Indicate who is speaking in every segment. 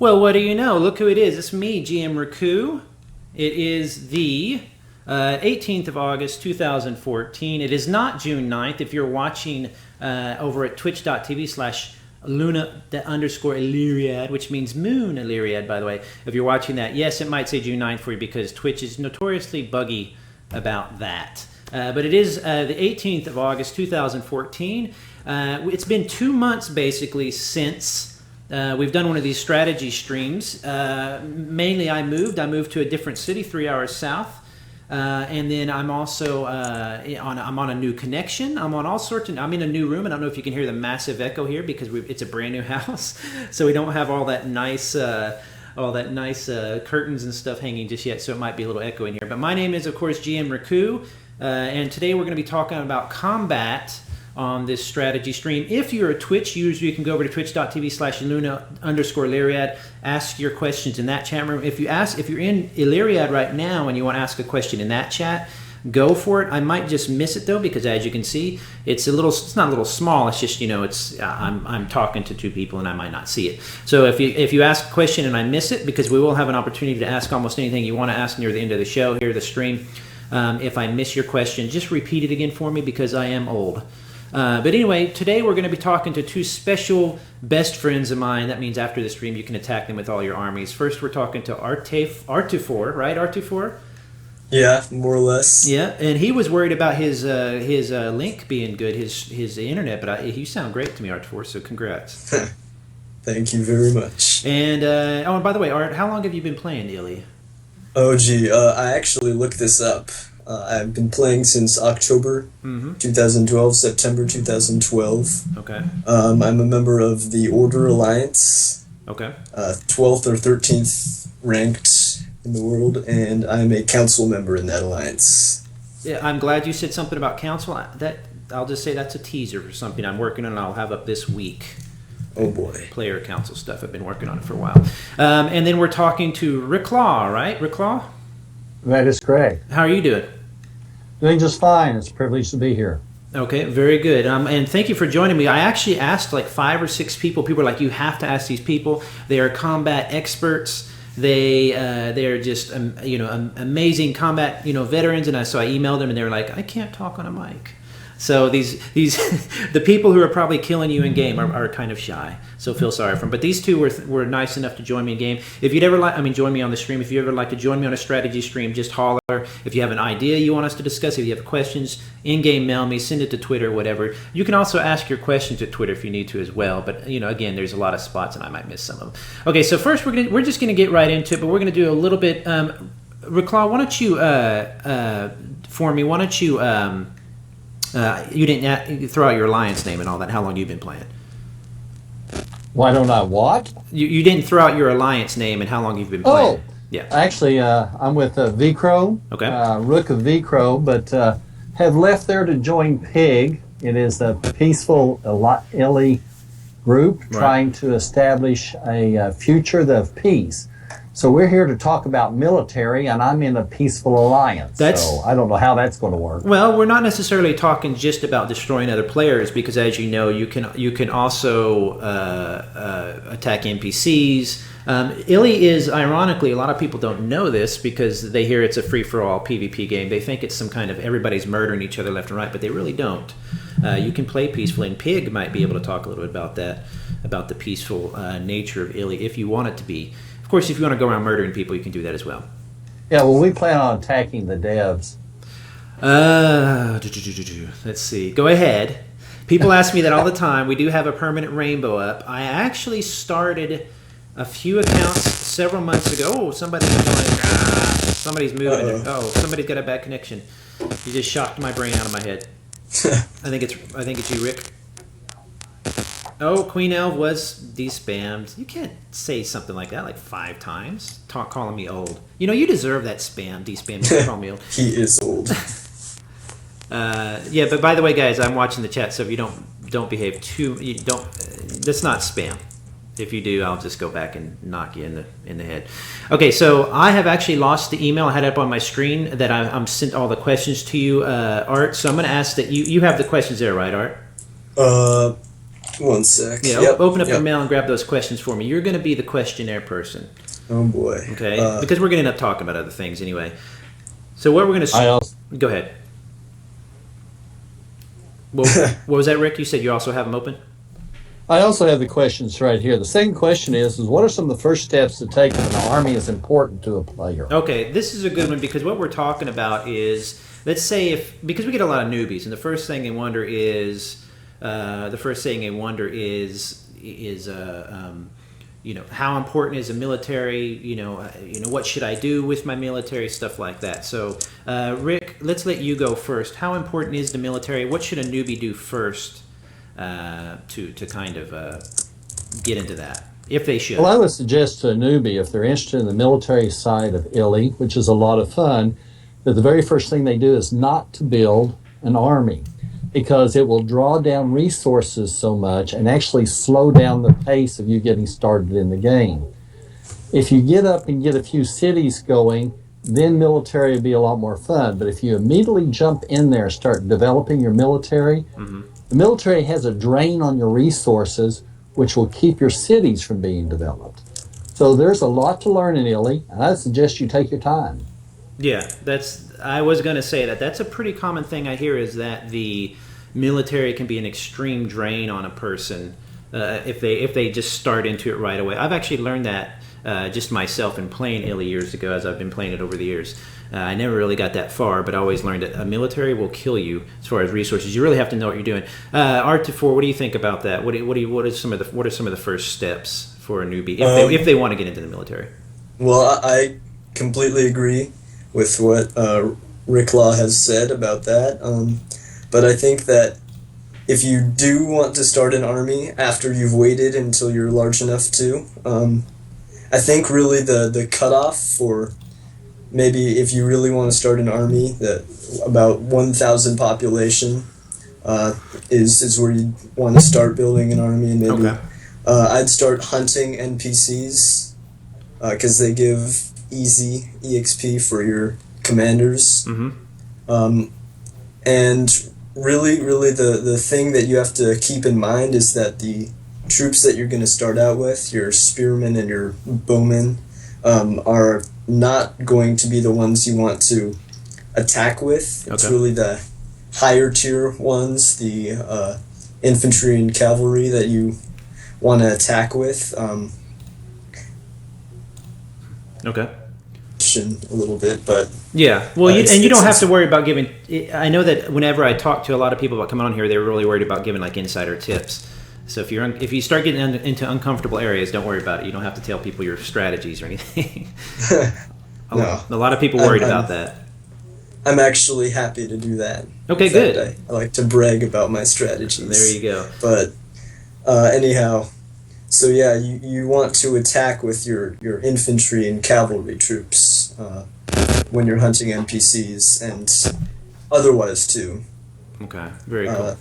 Speaker 1: Well, what do you know? Look who it is. It's me, GM Raku. It is the 18th of August, 2014. It is not June 9th. If you're watching over at twitch.tv/Luna_Illyriad, which means moon Illyriad, by the way. If you're watching that, yes, it might say June 9th for you because Twitch is notoriously buggy about that. But it is the 18th of August, 2014. It's been 2 months, basically, since we've done one of these strategy streams. Mainly, I moved to a different city, 3 hours south. And then I'm also I'm on a new connection. I'm on all sorts of. I'm in a new room. I don't know if you can hear the massive echo here because it's a brand new house, so we don't have all that nice curtains and stuff hanging just yet. So it might be a little echo in here. But my name is, of course, GM Raku, and today we're going to be talking about combat on this strategy stream. If you're a Twitch user, you can go over to twitch.tv/Luna_Illyriad, ask your questions in that chat room. If you're in Illyriad right now and you want to ask a question in that chat, go for it. I might just miss it though, because as you can see, it's not a little small. It's just, I'm talking to two people and I might not see it. So if you ask a question and I miss it, because we will have an opportunity to ask almost anything you want to ask near the end of the show, here the stream. If I miss your question, just repeat it again for me because I am old. But anyway, today we're going to be talking to two special best friends of mine. That means after the stream you can attack them with all your armies. First we're talking to Artefore, right, Artefore?
Speaker 2: Yeah, more or less.
Speaker 1: Yeah, and he was worried about his link being good, his internet, but you sound great to me, Artefore, so congrats.
Speaker 2: Thank you very much.
Speaker 1: And, and by the way, Art, how long have you been playing Illy?
Speaker 2: Oh, gee, I actually looked this up. I've been playing since October 2012, September 2012.
Speaker 1: Okay.
Speaker 2: I'm a member of the Order Alliance.
Speaker 1: Okay.
Speaker 2: 12th or 13th ranked in the world, and I'm a council member in that alliance.
Speaker 1: Yeah, I'm glad you said something about council. I'll just say that's a teaser for something I'm working on and I'll have up this week.
Speaker 2: Oh boy.
Speaker 1: Player council stuff. I've been working on it for a while. And then we're talking to Ryklaw, right? Ryklaw?
Speaker 3: That is correct.
Speaker 1: How are you doing?
Speaker 3: Doing just fine. It's a privilege to be here.
Speaker 1: Okay, very good. And thank you for joining me. I actually asked like 5 or 6 people. People are like, you have to ask these people. They are combat experts. They're just amazing combat veterans. And so I emailed them, and they were like, I can't talk on a mic. So these the people who are probably killing you in game are kind of shy. So feel sorry for them. But these two were nice enough to join me in game. If you'd ever join me on the stream. If you ever like to join me on a strategy stream, just holler. If you have an idea you want us to discuss, if you have questions, in-game mail me, send it to Twitter, whatever. You can also ask your questions at Twitter if you need to as well. But again, there's a lot of spots and I might miss some of them. Okay, so first we're just gonna get right into it, but we're gonna do a little bit. Ryklaw, why don't you for me? Why don't you you didn't throw out your alliance name and all that. How long you been playing?
Speaker 3: Why don't I what?
Speaker 1: You didn't throw out your alliance name and how long you've been playing.
Speaker 3: Oh,
Speaker 1: yeah.
Speaker 3: Actually, I'm with Vicro,
Speaker 1: okay.
Speaker 3: Rook of Vicro, but have left there to join PIG. It is a peaceful Illy group trying to establish a future of peace. So we're here to talk about military, and I'm in a peaceful alliance. So I don't know how that's going to work.
Speaker 1: Well, we're not necessarily talking just about destroying other players, because as you know, you can also attack NPCs. Illy is, ironically, a lot of people don't know this because they hear it's a free-for-all PvP game. They think it's some kind of everybody's murdering each other left and right, but they really don't. You can play peacefully, and Pig might be able to talk a little bit about that, about the peaceful nature of Illy, if you want it to be. Of course, if you want to go around murdering people, you can do that as well.
Speaker 3: Yeah, well, we plan on attacking the devs.
Speaker 1: Let's see. Go ahead. People ask me that all the time. We do have a permanent rainbow up. I actually started a few accounts several months ago. Oh, somebody's moving. Oh, somebody's got a bad connection. You just shocked my brain out of my head. I think it's you, Rick. Oh, Queen Elf was despammed. You can't say something like that like 5 times. Calling me old. You deserve that spam. Despam. Call me old.
Speaker 2: He is old.
Speaker 1: Yeah, but by the way, guys, I'm watching the chat, so if you don't behave that's not spam. If you do, I'll just go back and knock you in the head. Okay, so I have actually lost the email I had up on my screen that I'm sent all the questions to you, Art. So I'm going to ask that you have the questions there, right, Art?
Speaker 2: 1 sec.
Speaker 1: Yeah, open up your mail and grab those questions for me. You're going to be the questionnaire person.
Speaker 2: Oh boy.
Speaker 1: Okay, because we're going to end up talking about other things anyway. So what we're going to... Go ahead. Well, what was that, Rick? You said you also have them open?
Speaker 3: I also have the questions right here. The second question is what are some of the first steps to take when an army is important to a player?
Speaker 1: Okay, this is a good one because what we're talking about is, let's say because we get a lot of newbies, and the first thing they wonder is, how important is the military? What should I do with my military? Stuff like that. So, Rick, let's let you go first. How important is the military? What should a newbie do first to kind of get into that, if they should?
Speaker 3: Well, I would suggest to a newbie, if they're interested in the military side of Illy, which is a lot of fun, that the very first thing they do is not to build an army, because it will draw down resources so much and actually slow down the pace of you getting started in the game. If you get up and get a few cities going, then military will be a lot more fun. But if you immediately jump in there and start developing your military, the military has a drain on your resources, which will keep your cities from being developed. So there's a lot to learn in Illy, and I suggest you take your time.
Speaker 1: Yeah, I was going to say that's a pretty common thing I hear, is that the military can be an extreme drain on a person if they just start into it right away. I've actually learned that just myself in playing Illy years ago, as I've been playing it over the years. I never really got that far, but I always learned that a military will kill you as far as resources. You really have to know what you're doing. Artefore, what do you think about that? What are some of the first steps for a newbie if they want to get into the military?
Speaker 2: Well, I completely agree with what Ryklaw has said about that. But I think that if you do want to start an army after you've waited until you're large enough to, I think really the cutoff for maybe if you really want to start an army, that about 1,000 population is where you want to start building an army. And maybe I'd start hunting NPCs because they give easy EXP for your commanders. And really the thing that you have to keep in mind is that the troops that you're going to start out with, your spearmen and your bowmen, are not going to be the ones you want to attack with. It's really the higher tier ones, the infantry and cavalry, that you want to attack with. A little bit, but
Speaker 1: yeah, well, you don't have to worry about giving. I know that whenever I talk to a lot of people about coming on here, they're really worried about giving like insider tips. So if you start getting into uncomfortable areas, don't worry about it. You don't have to tell people your strategies or anything.
Speaker 2: No,
Speaker 1: a lot of people worried about that.
Speaker 2: I'm actually happy to do that.
Speaker 1: Okay, good.
Speaker 2: I like to brag about my strategies.
Speaker 1: There you go.
Speaker 2: But anyhow. So yeah, you want to attack with your infantry and cavalry troops when you're hunting NPCs, and otherwise too.
Speaker 1: Okay, very cool.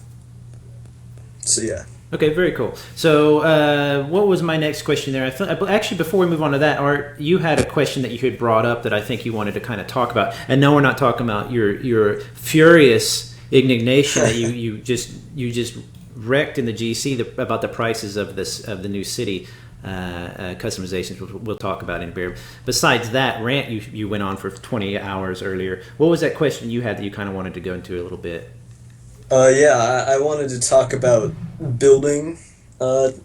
Speaker 2: So yeah.
Speaker 1: Okay, very cool. So what was my next question there? Actually, before we move on to that, Art, you had a question that you had brought up that I think you wanted to kind of talk about. And no, we're not talking about your furious indignation that you just wrecked in the GC about the prices of the new city customizations, which we'll talk about in a bit. Besides that rant you went on for 20 hours earlier, what was that question you had that you kind of wanted to go into a little bit?
Speaker 2: I wanted to talk about building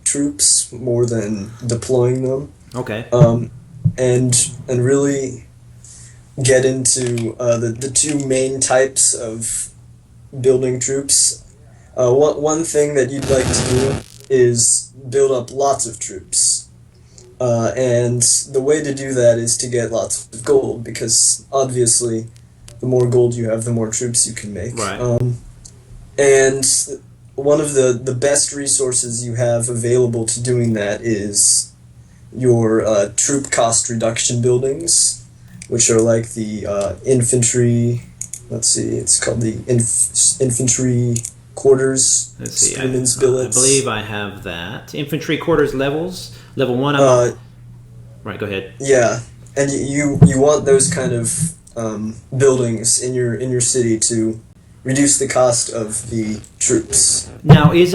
Speaker 2: troops more than deploying them.
Speaker 1: Okay.
Speaker 2: And really get into the two main types of building troops. One thing that you'd like to do is build up lots of troops. And the way to do that is to get lots of gold, because obviously the more gold you have, the more troops you can make.
Speaker 1: Right.
Speaker 2: And one of the best resources you have available to doing that is your troop cost reduction buildings, which are like the infantry, it's called the infantry quarters.
Speaker 1: Let's see.
Speaker 2: Spearman's billets.
Speaker 1: I believe I have that. Infantry quarters levels. Level 1. Right, go ahead.
Speaker 2: Yeah, and you want those kind of buildings in your city to reduce the cost of the troops.
Speaker 1: Now, is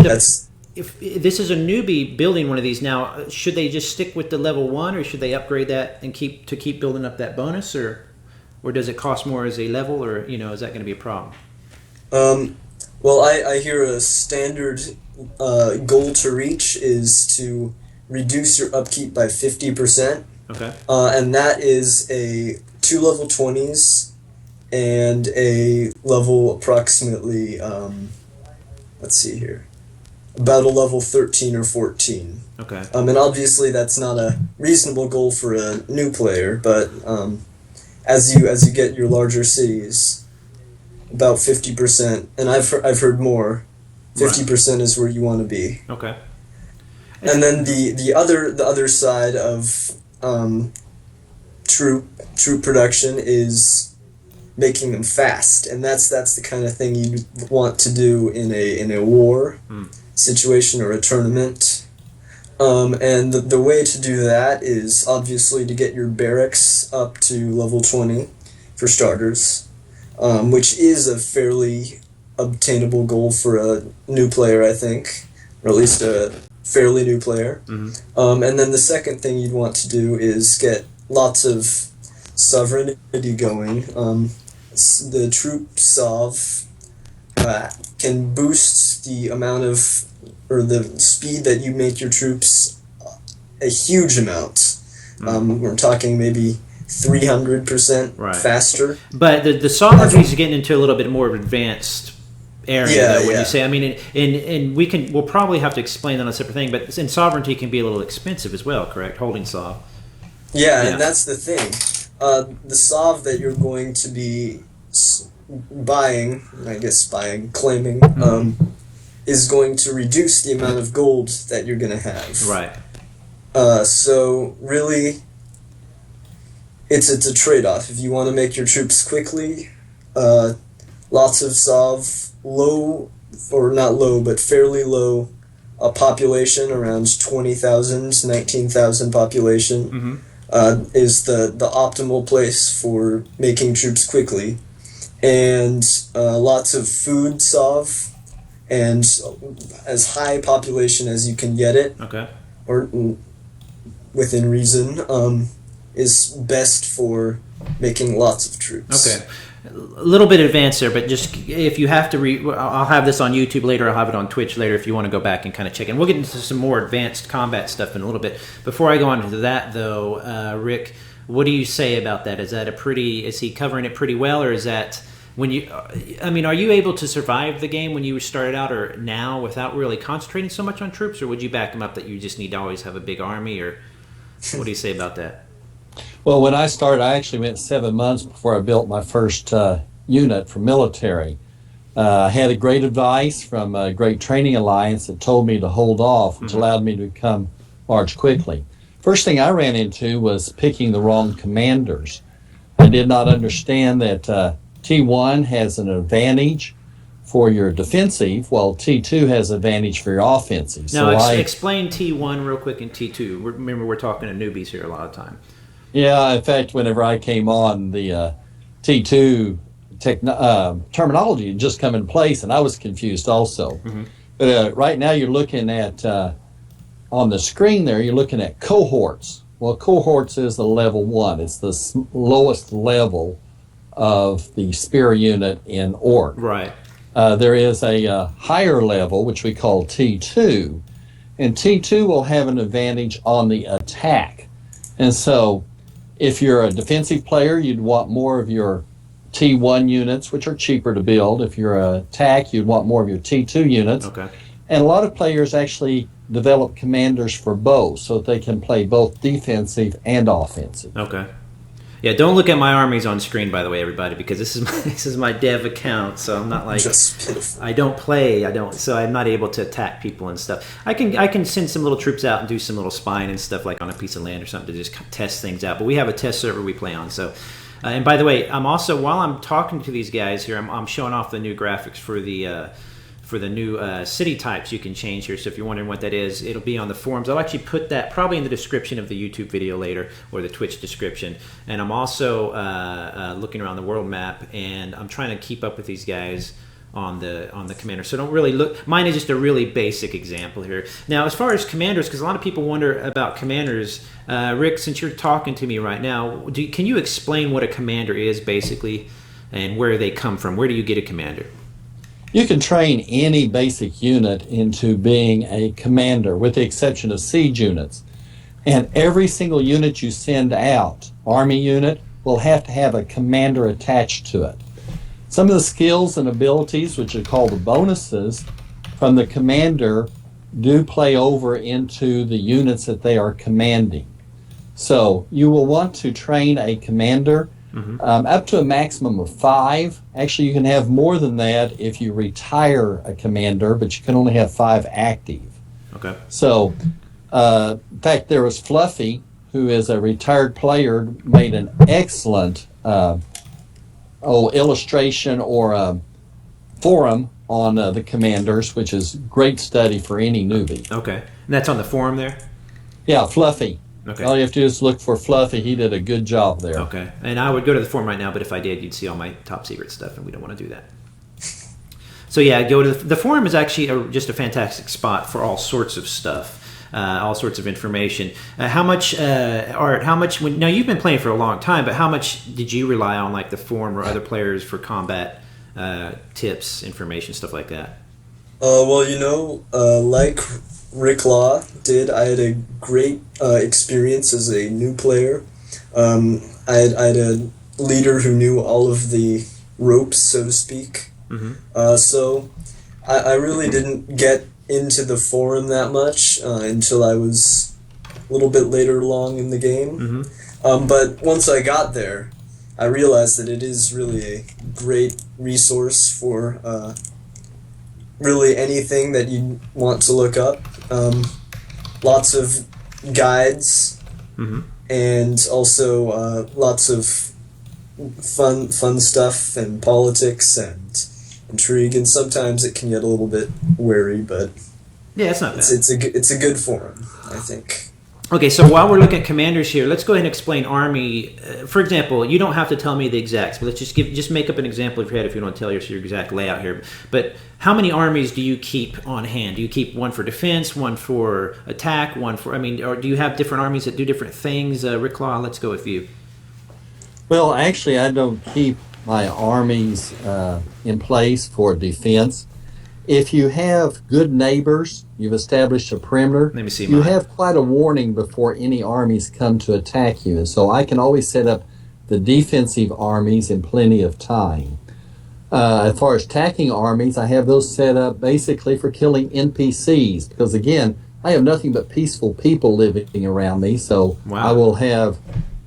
Speaker 1: if this is a newbie building one of these now, should they just stick with the level 1, or should they upgrade that and keep building up that bonus, or does it cost more as a level, or is that going to be a problem?
Speaker 2: Well, I hear a standard goal to reach is to reduce your upkeep by 50%.
Speaker 1: Okay.
Speaker 2: And that is a 2 level 20s and a level approximately, let's see here, about a level 13 or 14.
Speaker 1: Okay.
Speaker 2: And obviously that's not a reasonable goal for a new player, but as you get your larger cities, about 50%, and I've heard more. 50% is where you want to be.
Speaker 1: Okay.
Speaker 2: And then the other side of troop production is making them fast, and that's the kind of thing you want to do in a war situation or a tournament. And the way to do that is obviously to get your barracks up to level 20 for starters, which is a fairly obtainable goal for a new player, I think, or at least a fairly new player. And then the second thing you'd want to do is get lots of sovereignty going. The troop sov can boost the amount of, or the speed that you make your troops a huge amount. We're talking maybe 300% faster.
Speaker 1: But the sovereignty is getting into a little bit more of advanced area when you say, I mean, and we'll probably have to explain that on a separate thing, but sovereignty can be a little expensive as well, correct? Holding sov.
Speaker 2: Yeah, and that's the thing. The sov that you're going to be claiming, is going to reduce the amount of gold that you're going to have.
Speaker 1: Right.
Speaker 2: So really, it's a trade-off. If you want to make your troops quickly, lots of sov, low, or not low, but fairly low population, around 20,000, 19,000 population, is the optimal place for making troops quickly. And lots of food sov, and as high population as you can get it, or within reason, is best for making lots of troops.
Speaker 1: Okay. A little bit advanced there, but just if you have to I'll have this on YouTube later, I'll have it on Twitch later if you want to go back and kind of check in. We'll get into some more advanced combat stuff in a little bit. Before I go on to that, though, Rick, what do you say about that? Is he covering it pretty well, or is that when are you able to survive the game when you started out or now without really concentrating so much on troops, or would you back him up that you just need to always have a big army, or what do you say about that?
Speaker 3: Well, when I started, I actually went 7 months before I built my first unit for military. I had a great advice from a great training alliance that told me to hold off, which allowed me to become large quickly. First thing I ran into was picking the wrong commanders. I did not understand that T1 has an advantage for your defensive, while T2 has advantage for your offensive.
Speaker 1: Now, explain T1 real quick and T2. Remember, we're talking to newbies here a lot of time.
Speaker 3: Yeah, in fact, whenever I came on, the T2 terminology had just come in place, and I was confused also. But right now you're looking at, on the screen there, you're looking at cohorts. Well, cohorts is the level 1. It's the lowest level of the spear unit in Orc.
Speaker 1: Right.
Speaker 3: There is a higher level, which we call T2, and T2 will have an advantage on the attack. And so if you're a defensive player, you'd want more of your T1 units, which are cheaper to build. If you're an attack, you'd want more of your T2 units.
Speaker 1: Okay.
Speaker 3: And a lot of players actually develop commanders for both, so that they can play both defensive and offensive.
Speaker 1: Okay. Yeah, don't look at my armies on screen, by the way, everybody, because this is my dev account, so I'm not like I don't play, so I'm not able to attack people and stuff. I can send some little troops out and do some little spying and stuff, like on a piece of land or something, to just test things out. But we have a test server we play on, so. And by the way, I'm also, while I'm talking to these guys here, I'm showing off the new graphics for the new city types you can change here. So if you're wondering what that is, it'll be on the forums. I'll actually put that probably in the description of the YouTube video later, or the Twitch description. And I'm also looking around the world map, and I'm trying to keep up with these guys on the commander. So don't really look. Mine is just a really basic example here. Now, as far as commanders, because a lot of people wonder about commanders, Rick, since you're talking to me right now, can you explain what a commander is basically, and where they come from? Where do you get a commander?
Speaker 3: You can train any basic unit into being a commander, with the exception of siege units. And every single unit you send out, army unit, will have to have a commander attached to it. Some of the skills and abilities, which are called the bonuses, from the commander do play over into the units that they are commanding. So you will want to train a commander up to a maximum of 5. Actually, you can have more than that if you retire a commander, but you can only have 5 active.
Speaker 1: Okay.
Speaker 3: So, in fact, there was Fluffy, who is a retired player, made an excellent illustration or forum on the commanders, which is great study for any newbie.
Speaker 1: Okay. And that's on the forum there?
Speaker 3: Yeah, Fluffy.
Speaker 1: Okay.
Speaker 3: All you have to do is look for Fluffy. He did a good job there.
Speaker 1: Okay. And I would go to the forum right now, but if I did, you'd see all my top secret stuff, and we don't want to do that. So yeah, go to the forum is actually just a fantastic spot for all sorts of stuff. All sorts of information. How much, Art, now you've been playing for a long time, but how much did you rely on like the forum or other players for combat tips, information, stuff like that?
Speaker 2: Well, like Ryklaw did, I had a great experience as a new player. I had a leader who knew all of the ropes, so to speak. So I really didn't get into the forum that much until I was a little bit later along in the game. But once I got there, I realized that it is really a great resource for really anything that you want to look up. Lots of guides and also lots of fun stuff and politics and intrigue, and sometimes it can get a little bit wary, but
Speaker 1: yeah, it's not bad.
Speaker 2: It's a good forum, I think.
Speaker 1: Okay, so while we're looking at commanders here, let's go ahead and explain army. For example, you don't have to tell me the exacts, but let's just make up an example of your head if you don't tell us your exact layout here. But how many armies do you keep on hand? Do you keep one for defense, one for attack, one for? Or do you have different armies that do different things? Ryklaw, let's go with you.
Speaker 3: Well, actually, I don't keep my armies in place for defense. If you have good neighbors, you've established a perimeter,
Speaker 1: Let me see
Speaker 3: you
Speaker 1: mine.
Speaker 3: have quite a warning before any armies come to attack you. And so I can always set up the defensive armies in plenty of time. As far as attacking armies, I have those set up basically for killing NPCs, because again, I have nothing but peaceful people living around me, so
Speaker 1: Wow.
Speaker 3: I will have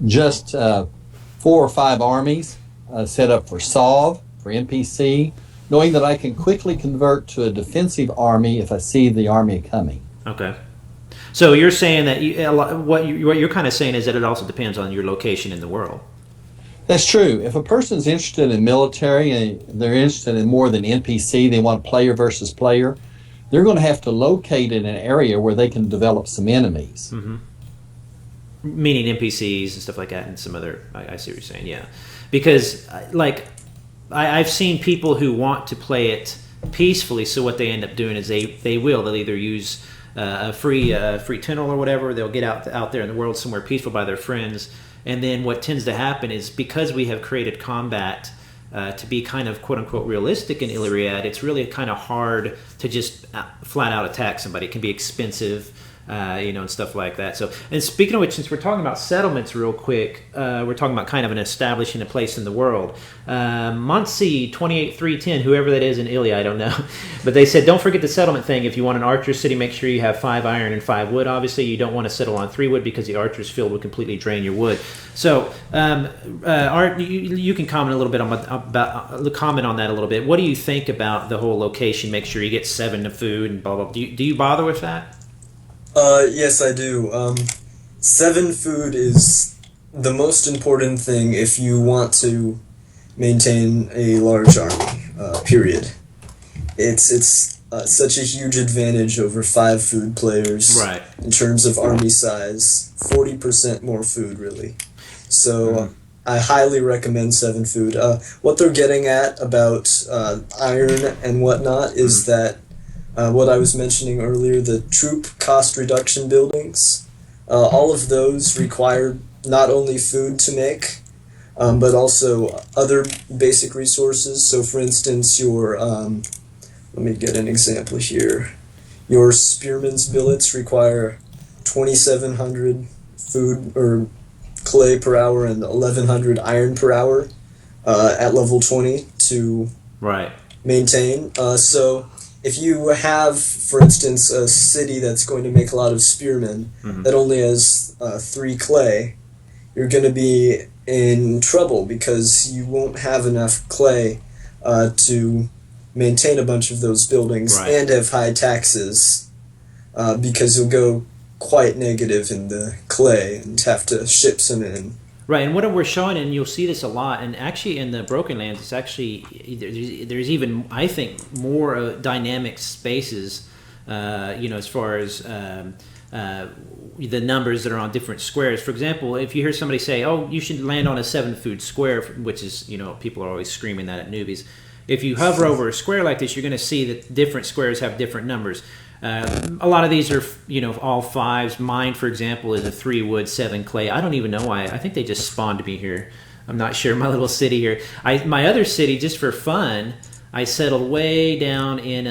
Speaker 3: just 4 or 5 armies set up for Solve, for NPC, knowing that I can quickly convert to a defensive army if I see the army coming.
Speaker 1: Okay. So you're saying that what you're kind of saying is that it also depends on your location in the world.
Speaker 3: That's true. If a person's interested in military and they're interested in more than NPC, they want player versus player, they're going to have to locate in an area where they can develop some enemies.
Speaker 1: Meaning NPCs and stuff like that, and some other. I see what you're saying. Yeah, because I've seen people who want to play it peacefully. So what they end up doing is they'll either use a free tunnel or whatever. They'll get out there in the world somewhere peaceful by their friends. And then what tends to happen is, because we have created combat to be kind of quote unquote realistic in Illyriad, it's really kind of hard to just flat out attack somebody. It can be expensive. And stuff like that. So, and speaking of which, since we're talking about settlements real quick, we're talking about kind of an establishing a place in the world. Muncie 28310, whoever that is in Illy, I don't know. But they said, don't forget the settlement thing. If you want an archer city, make sure you have 5 iron and 5 wood. Obviously, you don't want to settle on 3 wood because the archer's field would completely drain your wood. So, Art, you can comment a little bit comment on that a little bit. What do you think about the whole location? Make sure you get 7 to food and blah, blah. Do you bother with that?
Speaker 2: Yes, I do. 7 food is the most important thing if you want to maintain a large army, period. It's such a huge advantage over 5 food players in terms of army size. 40% more food, really. So I highly recommend 7 Food. What they're getting at about iron and whatnot is that what I was mentioning earlier, the troop cost reduction buildings, all of those require not only food to make, but also other basic resources. So for instance, your, let me get an example here. Your spearman's billets require 2,700 food or clay per hour and 1,100 iron per hour at level 20 to maintain. So if you have, for instance, a city that's going to make a lot of spearmen that only has 3 clay, you're going to be in trouble because you won't have enough clay to maintain a bunch of those buildings and have high taxes because you'll go quite negative in the clay and have to ship some in.
Speaker 1: Right, and what we're showing, and you'll see this a lot, and actually in the Broken Lands, it's actually, there's even, I think, more dynamic spaces, as far as the numbers that are on different squares. For example, if you hear somebody say, oh, you should land on a 7 food square, which is, people are always screaming that at newbies. If you hover over a square like this, you're going to see that different squares have different numbers. A lot of these are, all 5s. Mine, for example, is a 3 wood, 7 clay. I don't even know why. I think they just spawned me here. I'm not sure. My little city here. My other city, just for fun, I settled way down in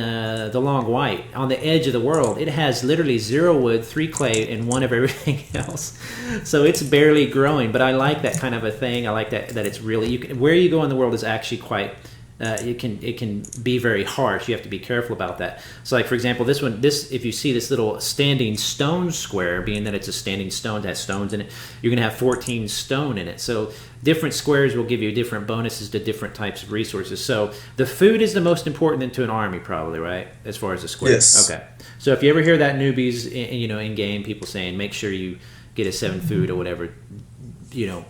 Speaker 1: the Long White, on the edge of the world. It has literally 0 wood, 3 clay, and 1 of everything else. So it's barely growing. But I like that kind of a thing. I like that it's really, where you go in the world is actually quite. It can be very harsh. You have to be careful about that. So, like for example, if you see this little standing stone square, being that it's a standing stone that has stones in it, you're going to have 14 stone in it. So different squares will give you different bonuses to different types of resources. So the food is the most important to an army, probably, right? As far as the square.
Speaker 2: Yes. Okay.
Speaker 1: So if you ever hear that newbies, in game, people saying, make sure you get a 7 food or whatever.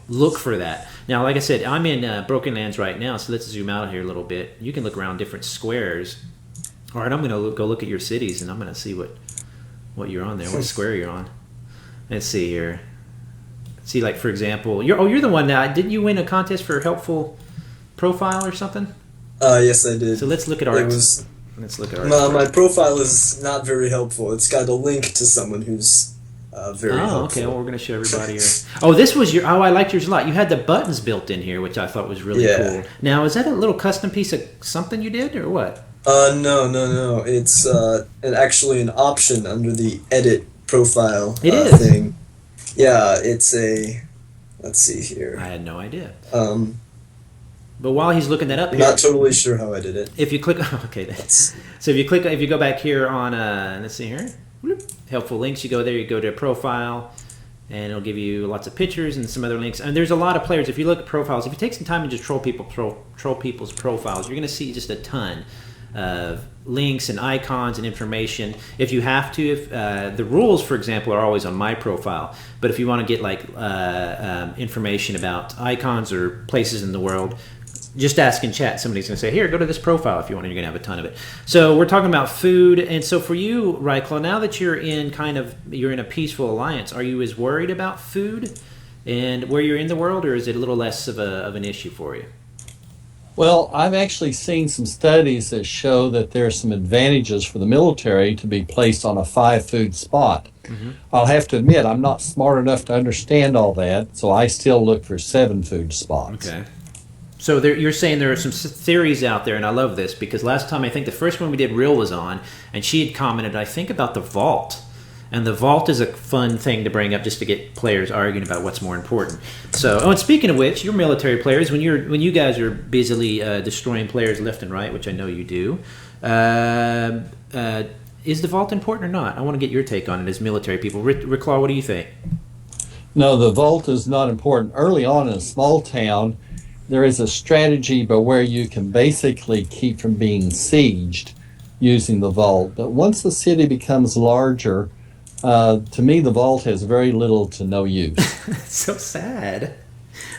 Speaker 1: Look for that. Now, like I said, I'm in Broken Lands right now, so let's zoom out here a little bit. You can look around different squares. All right, I'm going to go look at your cities, and I'm going to see what you're on there, what square you're on. Let's see here. See, like, for example, you're the one that, didn't you win a contest for helpful profile or something?
Speaker 2: Yes, I did.
Speaker 1: So let's look at our... Let's look at our...
Speaker 2: My profile is not very helpful. It's got a link to someone who's... very helpful.
Speaker 1: Okay. Well, we're going to show everybody here. Oh, this was your... Oh, I liked yours a lot. You had the buttons built in here, which I thought was really cool. Now, is that a little custom piece of something you did, or what?
Speaker 2: No. It's actually an option under the edit profile thing. Yeah, it's a... Let's see here.
Speaker 1: I had no idea. But while he's looking that up here...
Speaker 2: Not totally sure how I did it.
Speaker 1: If you click... Okay. So if you go back here on... let's see here... Helpful links, you go there, you go to profile, and it'll give you lots of pictures and some other links. And there's a lot of players. If you look at profiles, if you take some time and just troll people's profiles, you're going to see just a ton of links and icons and information. If you have to, if the rules, for example, are always on my profile, but if you want to get like information about icons or places in the world, just ask in chat. Somebody's going to say, here, go to this profile if you want, and you're going to have a ton of it. So we're talking about food. And so for you, Ryklaw, now that you're in a peaceful alliance, are you as worried about food and where you're in the world, or is it a little less of an issue for you?
Speaker 3: Well, I've actually seen some studies that show that there are some advantages for the military to be placed on a 5 food spot. Mm-hmm. I'll have to admit, I'm not smart enough to understand all that, so I still look for 7 food spots.
Speaker 1: Okay. So you're saying there are some theories out there, and I love this, because last time, I think the first one we did, Real was on, and she had commented, I think, about the vault. And the vault is a fun thing to bring up just to get players arguing about what's more important. So, and speaking of which, you're military players. When you guys are busily destroying players left and right, which I know you do, is the vault important or not? I want to get your take on it as military people. Ryklaw, what do you think?
Speaker 3: No, the vault is not important. Early on in a small town, there is a strategy by where you can basically keep from being sieged using the vault. But once the city becomes larger, to me, the vault has very little to no use.
Speaker 1: It's so sad.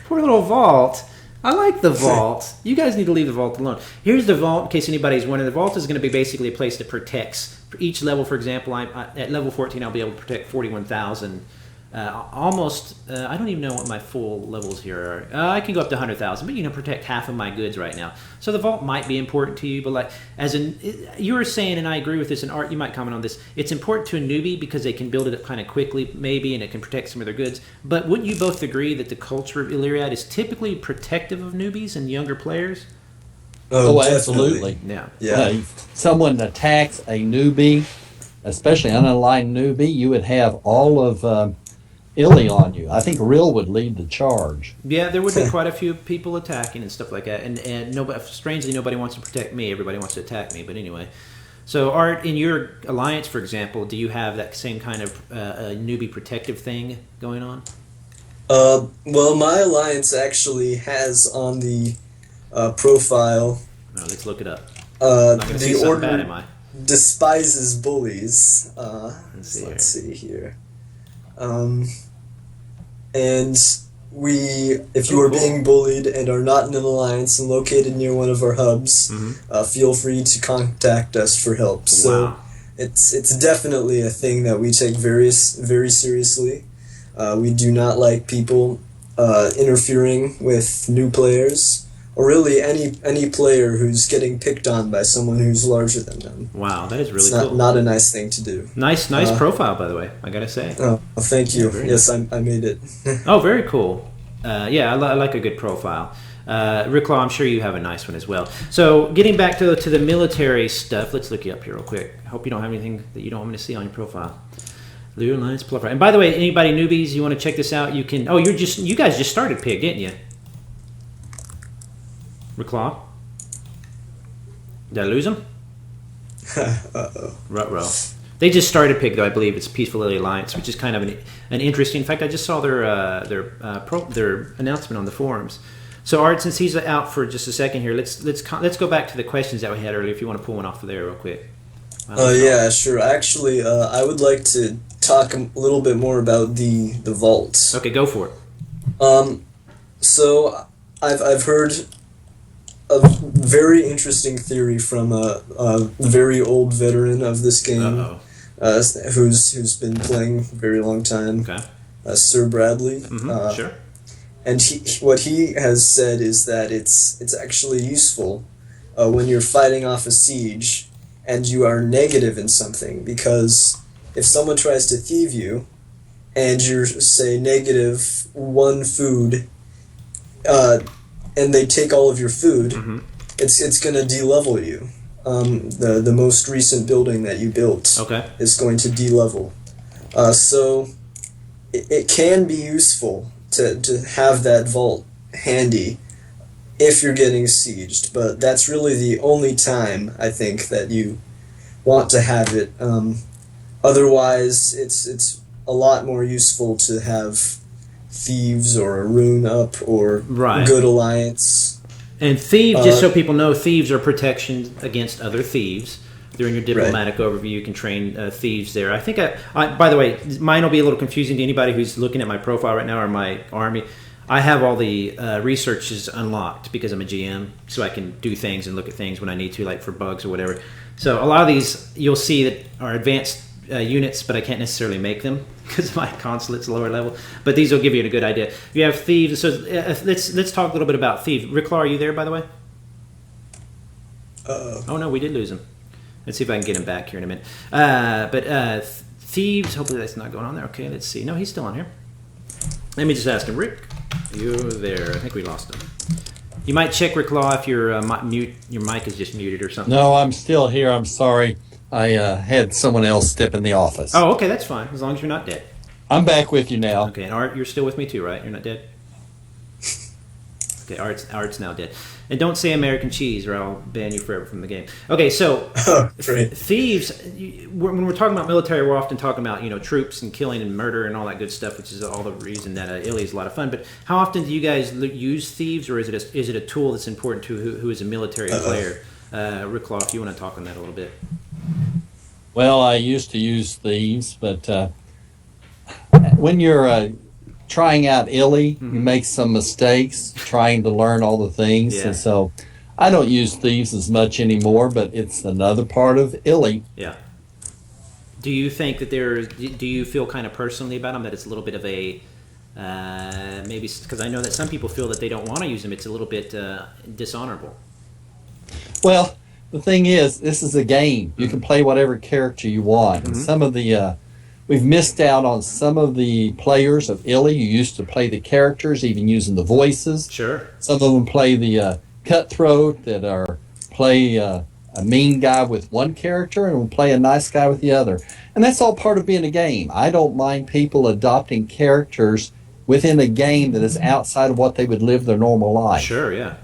Speaker 1: Poor little vault. I like the vault. You guys need to leave the vault alone. Here's the vault, in case anybody's wondering. The vault is going to be basically a place that protects. For each level, for example, at level 14, I'll be able to protect 41,000 almost. I don't even know what my full levels here are. I can go up to 100,000, but protect half of my goods right now. So the vault might be important to you, but like you were saying, and I agree with this. And Art, you might comment on this. It's important to a newbie because they can build it up kind of quickly, maybe, and it can protect some of their goods. But wouldn't you both agree that the culture of Illyriad is typically protective of newbies and younger players?
Speaker 3: Oh, absolutely.
Speaker 1: Yeah.
Speaker 3: If someone attacks a newbie, especially an unaligned newbie, you would have all of Illy on you. I think Rill would lead the charge.
Speaker 1: Yeah, there would be quite a few people attacking and stuff like that. And strangely, nobody wants to protect me. Everybody wants to attack me. But anyway. So, Art, in your alliance, for example, do you have that same kind of newbie protective thing going on?
Speaker 2: Well, my alliance actually has on the profile...
Speaker 1: Oh, let's look it up. I'm not going to see something bad, am I?
Speaker 2: Despises bullies.
Speaker 1: Let's
Speaker 2: see here. And if you are being bullied and are not in an alliance and located near one of our hubs, feel free to contact us for help. So it's definitely a thing that we take very seriously. We do not like people interfering with new players, or really any player who's getting picked on by someone who's larger than them.
Speaker 1: Wow, that is really
Speaker 2: it's
Speaker 1: cool.
Speaker 2: Not a nice thing to do.
Speaker 1: Nice profile, by the way, I gotta say.
Speaker 2: Oh, thank you. Yes, I made it.
Speaker 1: Oh, very cool. I like a good profile. Ryklaw, I'm sure you have a nice one as well. So, getting back to the military stuff, let's look you up here real quick. I hope you don't have anything that you don't want me to see on your profile. Blue Alliance Proliferate. And by the way, anybody newbies, you want to check this out, you can... Oh, you guys just started Pig, didn't you? Ryklaw? Did I lose him?
Speaker 2: Uh-oh.
Speaker 1: Ruh-roh. They just started Pig, though. I believe it's Peaceful Lily Alliance, which is kind of an interesting... In fact, I just saw their announcement on the forums. So, Art, since he's out for just a second here, let's go back to the questions that we had earlier, if you want to pull one off of there real quick.
Speaker 2: Yeah, sure. Actually, I would like to talk a little bit more about the vault.
Speaker 1: Okay, go for it.
Speaker 2: So I've heard a very interesting theory from a very old veteran of this game, who's been playing a very long time.
Speaker 1: Okay.
Speaker 2: Sir Bradley.
Speaker 1: Sure.
Speaker 2: And what he has said is that it's actually useful when you're fighting off a siege and you are negative in something, because if someone tries to thieve you and you're, say, -1 food, and they take all of your food, it's going to de-level you. The most recent building that you built is going to de-level. So it can be useful to have that vault handy if you're getting sieged, but that's really the only time, I think, that you want to have it. Otherwise, it's a lot more useful to have thieves or a rune up or good alliance. And
Speaker 1: thieves, just so people know, thieves are protection against other thieves. During your diplomatic overview, you can train thieves there. I think, by the way, mine will be a little confusing to anybody who's looking at my profile right now or my army. I have all the researches unlocked because I'm a GM, so I can do things and look at things when I need to, like for bugs or whatever. So a lot of these you'll see that are advanced units, but I can't necessarily make them because my consulate's lower level. But these will give you a good idea. You have thieves, so let's talk a little bit about thieves. Ryklaw, are you there, by the way? Oh no, we did lose him. Let's see if I can get him back here in a minute. But thieves, hopefully that's not going on there. Okay, let's see. No, he's still on here. Let me just ask him. Rick, you there? I think we lost him. You might check, Ryklaw, if your mic is just muted or something.
Speaker 3: No, I'm still here. I'm sorry. I had someone else step in the office.
Speaker 1: Oh, okay, that's fine, as long as you're not dead.
Speaker 3: I'm back with you now.
Speaker 1: Okay, and Art, you're still with me too, right? You're not dead? Okay, Art's now dead. And don't say American cheese or I'll ban you forever from the game. Okay, so thieves, when we're talking about military, we're often talking about troops and killing and murder and all that good stuff, which is all the reason that Illy is a lot of fun. But how often do you guys use thieves, or is it a tool that's important to who is a military player? Ryklaw, if you want to talk on that a little bit.
Speaker 3: Well, I used to use thieves, but when you're trying out Illy, you make some mistakes trying to learn all the things, and so I don't use thieves as much anymore, but it's another part of Illy.
Speaker 1: Yeah. Do you think that do you feel kind of personally about them that it's a little bit of a, maybe, because I know that some people feel that they don't want to use them, it's a little bit dishonorable.
Speaker 3: Well, the thing is, this is a game. You can play whatever character you want. And some of the, we've missed out on some of the players of Illy. You used to play the characters, even using the voices.
Speaker 1: Sure.
Speaker 3: Some of them play the cutthroat that are play a mean guy with one character and will play a nice guy with the other. And that's all part of being a game. I don't mind people adopting characters within a game that is outside of what they would live their normal life.
Speaker 1: Sure, yeah.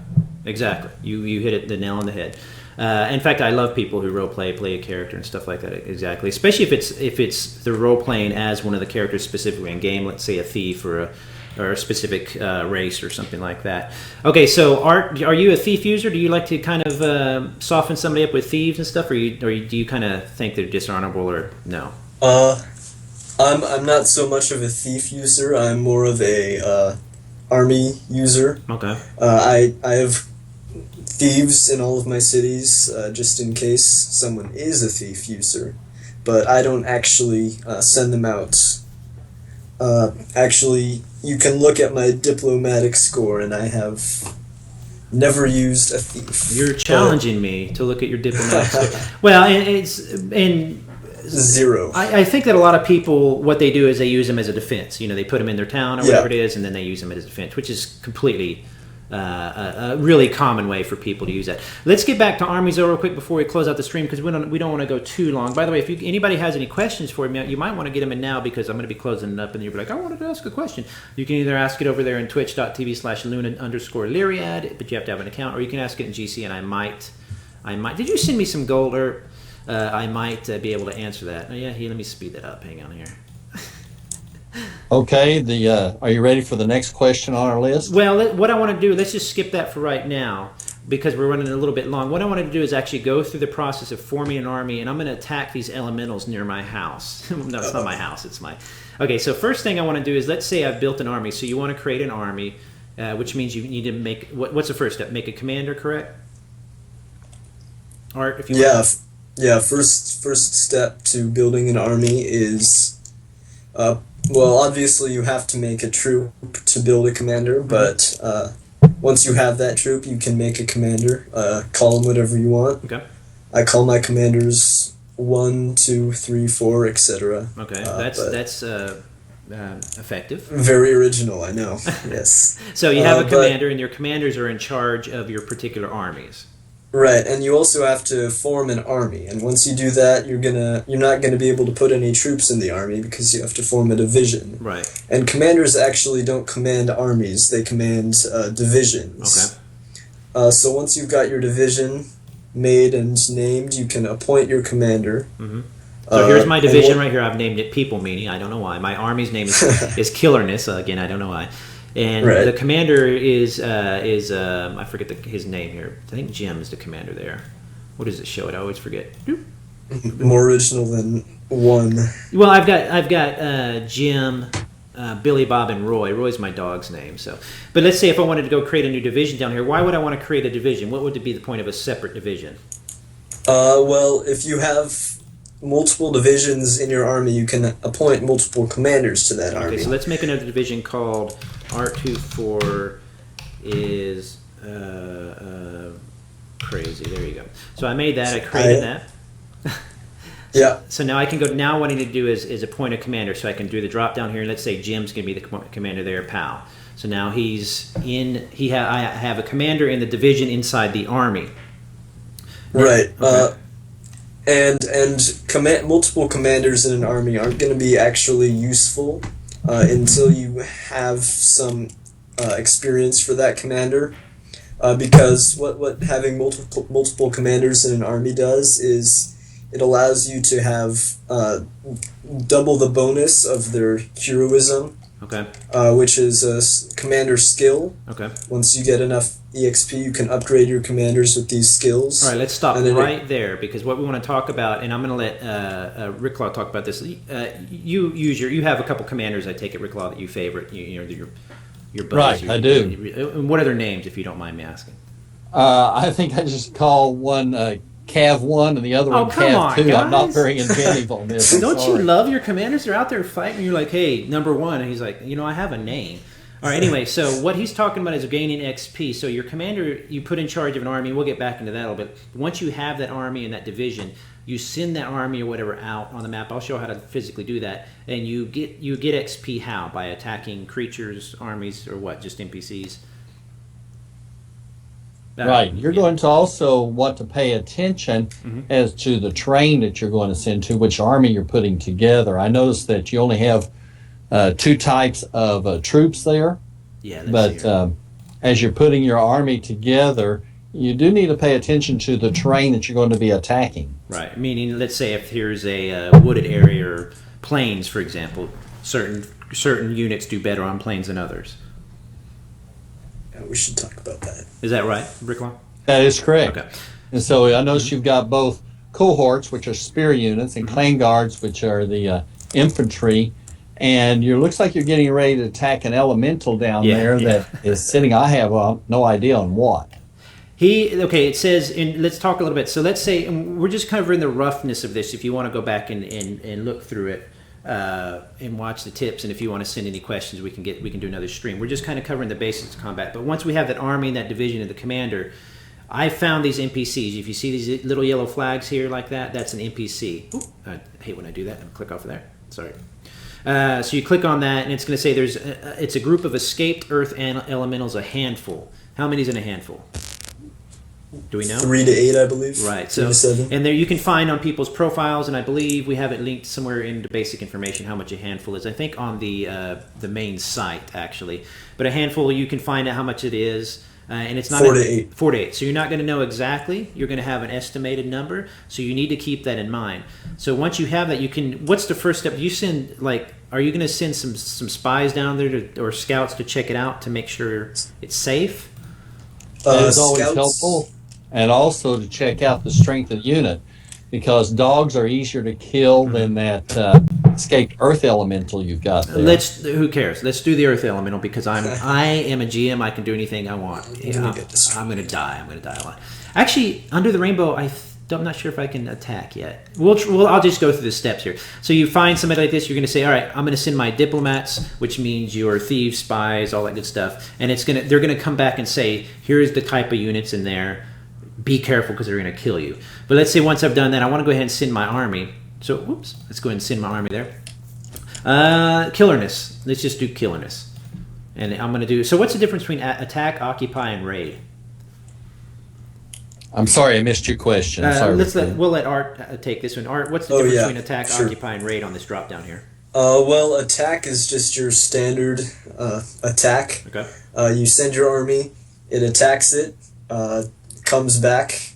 Speaker 1: Exactly. You hit the nail on the head. In fact, I love people who play a character and stuff like that. Exactly, especially if it's the role playing as one of the characters specifically in game. Let's say a thief or a specific race or something like that. Okay, so Art, are you a thief user? Do you like to kind of soften somebody up with thieves and stuff, or do you kind of think they're dishonorable or no?
Speaker 2: I'm not so much of a thief user. I'm more of a army user.
Speaker 1: Okay.
Speaker 2: I have thieves in all of my cities, just in case someone is a thief user, but I don't actually send them out. Actually, you can look at my diplomatic score, and I have never used a thief.
Speaker 1: You're challenging me to look at your diplomatic score. Well, and
Speaker 2: 0.
Speaker 1: I think that a lot of people, what they do is they use them as a defense. You know, they put them in their town or whatever it is, and then they use them as a defense, which is completely a really common way for people to use that. Let's get back to armies real quick before we close out the stream, because we don't want to go too long. By the way, if anybody has any questions for me, you might want to get them in now, because I'm going to be closing it up, and you'll be like, I wanted to ask a question. You can either ask it over there in twitch.tv/Luna_Illyriad, but you have to have an account, or you can ask it in GC, and I might. Did you send me some gold, or I might be able to answer that? Oh, yeah, let me speed that up. Hang on here.
Speaker 3: Okay, are you ready for the next question on our list?
Speaker 1: Well, what I want to do, let's just skip that for right now, because we're running a little bit long. What I want to do is actually go through the process of forming an army, and I'm going to attack these elementals near my house. No, it's not my house. It's my... Okay, so first thing I want to do is, let's say I've built an army. So you want to create an army, which means you need to make... What's the first step? Make a commander, correct? Art, if you want.
Speaker 2: Yeah, first step to building an army is... well, obviously you have to make a troop to build a commander, but once you have that troop, you can make a commander. Call them whatever you want.
Speaker 1: Okay.
Speaker 2: I call my commanders 1, 2, 3, 4, etc.
Speaker 1: Okay, that's effective.
Speaker 2: Very original, I know. Yes.
Speaker 1: So you have a commander, and your commanders are in charge of your particular armies.
Speaker 2: Right, and you also have to form an army, and once you do that, you're not gonna be able to put any troops in the army because you have to form a division.
Speaker 1: Right.
Speaker 2: And commanders actually don't command armies; they command divisions.
Speaker 1: Okay.
Speaker 2: So once you've got your division made and named, you can appoint your commander.
Speaker 1: Mm-hmm. So here's my division right here. I've named it People Meaning. I don't know why. My army's name is Killerness. Again, I don't know why. And the commander is I forget his name here. I think Jim is the commander there. What does it show? I always forget.
Speaker 2: More original than one.
Speaker 1: Well, I've got Jim, Billy, Bob, and Roy. Roy's my dog's name. So, but let's say if I wanted to go create a new division down here, why would I want to create a division? What would be the point of a separate division?
Speaker 2: Well, if you have multiple divisions in your army, you can appoint multiple commanders to that army.
Speaker 1: Okay, so let's make another division called R24 is crazy. There you go. So I made that. I created that.
Speaker 2: Yeah.
Speaker 1: So now I can go. Now what I need to do is appoint a commander. So I can do the drop down here. And let's say Jim's going to be the commander there, pal. So now he's in. I have a commander in the division inside the army.
Speaker 2: Right.
Speaker 1: Okay.
Speaker 2: And multiple commanders in an army aren't going to be actually useful until you have some experience for that commander. Because what having multiple commanders in an army does is it allows you to have double the bonus of their heroism.
Speaker 1: Okay.
Speaker 2: Which is a commander skill.
Speaker 1: Okay.
Speaker 2: Once you get enough EXP, you can upgrade your commanders with these skills.
Speaker 1: All right, let's stop right there, because what we want to talk about, and I'm going to let Ryklaw talk about this. You have a couple commanders, I take it, Ryklaw, that you favorite. Your buddies.
Speaker 3: Right, I do.
Speaker 1: What are their names, if you don't mind me asking?
Speaker 3: I think I just call one Cav 1 and the other
Speaker 1: Oh,
Speaker 3: one
Speaker 1: come
Speaker 3: Cav
Speaker 1: on,
Speaker 3: 2. I'm not
Speaker 1: guys.
Speaker 3: very inventive on this. I'm
Speaker 1: Don't you
Speaker 3: sorry.
Speaker 1: love your commanders? They're out there fighting. And you're like, hey, number one. And he's like, I have a name. All right, anyway, so what he's talking about is gaining XP. So your commander, you put in charge of an army. We'll get back into that a little bit. Once you have that army and that division, you send that army or whatever out on the map. I'll show how to physically do that. And you get XP how? By attacking creatures, armies, or what? Just NPCs?
Speaker 3: Right. You're going to also want to pay attention as to the train that you're going to send to, which army you're putting together. I noticed that you only have 2 types of troops there.
Speaker 1: Yeah,
Speaker 3: but as you're putting your army together, you do need to pay attention to the terrain that you're going to be attacking.
Speaker 1: Right. Meaning, let's say if here's a wooded area or plains, for example, certain units do better on plains than others.
Speaker 2: Yeah, we should talk about that.
Speaker 1: Is that right, Ryklaw?
Speaker 3: That is correct.
Speaker 1: Okay.
Speaker 3: And so I noticed you've got both cohorts, which are spear units, and clan guards, which are the infantry. And it looks like you're getting ready to attack an elemental down there that is sitting. I have no idea on what.
Speaker 1: It says, let's talk a little bit. So let's say, and we're just covering the roughness of this. If you want to go back and look through it and watch the tips, and if you want to send any questions, we can do another stream. We're just kind of covering the basics of combat. But once we have that army and that division and the commander, I found these NPCs. If you see these little yellow flags here like that, that's an NPC. Ooh, I hate when I do that. I'll click off of there. Sorry. So you click on that, and it's going to say it's a group of escaped Earth elementals, a handful. How many is in a handful? Do we know?
Speaker 2: 3 to 8, I believe.
Speaker 1: Right.
Speaker 2: 3 to 7.
Speaker 1: And there you can find on people's profiles, and I believe we have it linked somewhere in the basic information how much a handful is. I think on the main site actually, but a handful you can find out how much it is. And it's not
Speaker 2: 4 to 8.
Speaker 1: 4 to 8. So you're not going to know exactly. You're going to have an estimated number. So you need to keep that in mind. So once you have that, you can. What's the first step? You send Are you going to send some spies down there or scouts to check it out to make sure it's safe?
Speaker 3: That is always helpful, and also to check out the strength of the unit, because dogs are easier to kill than that escaped Earth elemental you've got there.
Speaker 1: Who cares? Let's do the Earth elemental because I am a GM. I can do anything I want. I'm going to die. I'm going to die a lot. Actually, under the rainbow, I'm not sure if I can attack yet. I'll just go through the steps here. So you find somebody like this. You're going to say, all right, I'm going to send my diplomats, which means your thieves, spies, all that good stuff. And they're going to come back and say, here's the type of units in there. Be careful because they're going to kill you. But let's say once I've done that, I want to go ahead and send my army. So, let's go ahead and send my army there. Killerness. Let's just do killerness. And I'm going to do... So what's the difference between attack, occupy, and raid?
Speaker 3: I'm sorry, I missed your question.
Speaker 1: We'll let Art take this one. Art, what's the difference between attack, occupy, and raid on this drop down here?
Speaker 2: Well, attack is just your standard attack.
Speaker 1: Okay.
Speaker 2: You send your army, it attacks it, comes back.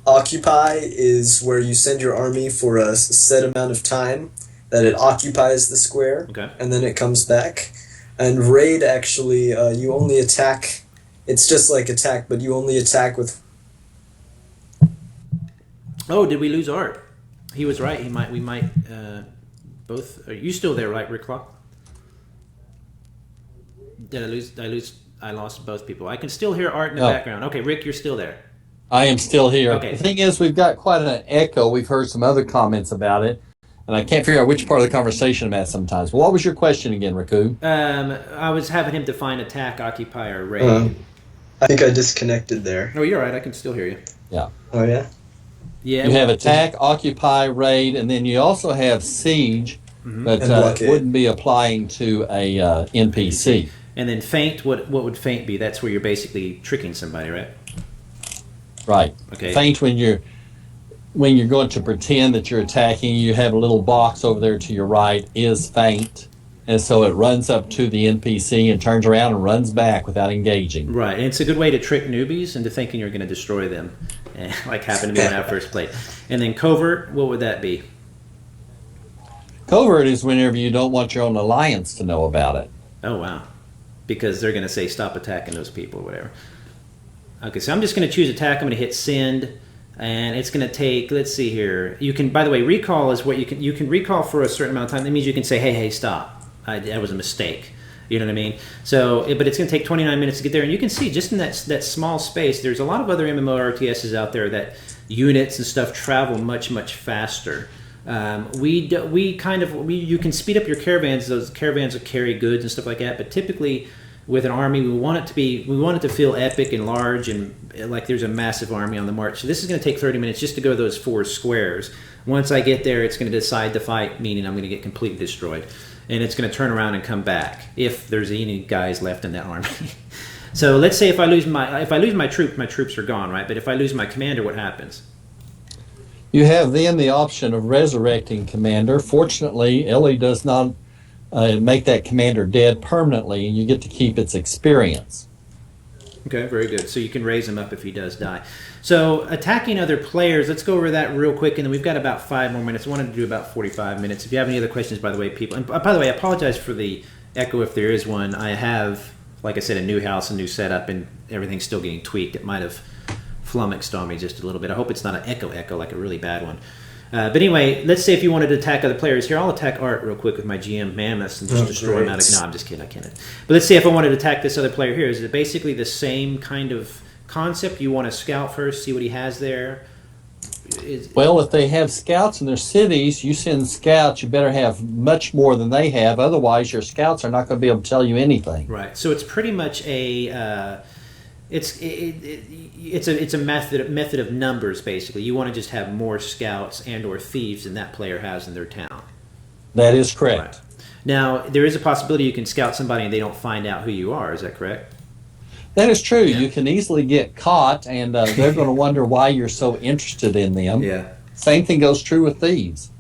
Speaker 2: Occupy is where you send your army for a set amount of time that it occupies the square, and then it comes back. And raid, actually, you only attack. It's just like attack, but you only attack with...
Speaker 1: Oh, did we lose Art? He was right. We might both... Are you still there, right, Ryklaw? Did I lose? I lost both people. I can still hear Art in the background. Okay, Rick, you're still there.
Speaker 3: I am still here.
Speaker 1: Okay.
Speaker 3: The thing is, we've got quite an echo. We've heard some other comments about it, and I can't figure out which part of the conversation I'm at sometimes. Well, what was your question again, Riku?
Speaker 1: I was having him define attack, occupy, or raid.
Speaker 2: I think I disconnected there.
Speaker 1: Oh, you're right. I can still hear you.
Speaker 3: Yeah.
Speaker 2: Oh, yeah?
Speaker 1: Yeah.
Speaker 3: You have attack, occupy, raid, and then you also have siege, but wouldn't be applying to a NPC.
Speaker 1: And then feint, what would feint be? That's where you're basically tricking somebody, right?
Speaker 3: Right.
Speaker 1: Okay.
Speaker 3: Feint when you're going to pretend that you're attacking, you have a little box over there to your right is feint. And so it runs up to the NPC and turns around and runs back without engaging.
Speaker 1: Right, and it's a good way to trick newbies into thinking you're going to destroy them, like happened to me when I first played. And then covert, what would that be?
Speaker 3: Covert is whenever you don't want your own alliance to know about it.
Speaker 1: Oh, wow. Because they're going to say, stop attacking those people or whatever. Okay, so I'm just going to choose attack. I'm going to hit send. And it's going to take, let's see here. You can, by the way, recall is what you can recall for a certain amount of time. That means you can say, hey, stop. That was a mistake. You know what I mean? So, but it's going to take 29 minutes to get there, and you can see just in that small space, there's a lot of other MMORTSs out there that units and stuff travel much faster. You can speed up your caravans. Those caravans will carry goods and stuff like that, but typically with an army, we want it to feel epic and large and like there's a massive army on the march. So this is going to take 30 minutes just to go those 4 squares. Once I get there, it's going to decide to fight, meaning I'm going to get completely destroyed. And it's going to turn around and come back if there's any guys left in that army. So let's say if I lose my troops are gone, right? But if I lose my commander, what happens?
Speaker 3: You have then the option of resurrecting commander. Fortunately, Illy does not make that commander dead permanently, and you get to keep its experience.
Speaker 1: Okay, very good. So you can raise him up if he does die. So attacking other players, let's go over that real quick, and then we've got about 5 more minutes. I wanted to do about 45 minutes. If you have any other questions, by the way, people, and by the way, I apologize for the echo if there is one. I have, like I said, a new house, a new setup, and everything's still getting tweaked. It might have flummoxed on me just a little bit. I hope it's not an echo like a really bad one. But anyway, let's say if you wanted to attack other players here, I'll attack Art real quick with my GM Mammoths and just destroy him out of... No, I'm just kidding, I can't. But let's say if I wanted to attack this other player here, is it basically the same kind of concept? You want to scout first, see what he has there?
Speaker 3: Well, if they have scouts in their cities, you send scouts, you better have much more than they have. Otherwise, your scouts are not going to be able to tell you anything.
Speaker 1: Right. So it's pretty much a... It's a method of numbers, basically. You want to just have more scouts and or thieves than that player has in their town.
Speaker 3: That is correct.
Speaker 1: Right. Now, there is a possibility you can scout somebody and they don't find out who you are. Is that correct?
Speaker 3: That is true. Yeah. You can easily get caught, and they're going to wonder why you're so interested in them.
Speaker 1: Yeah.
Speaker 3: Same thing goes true with thieves.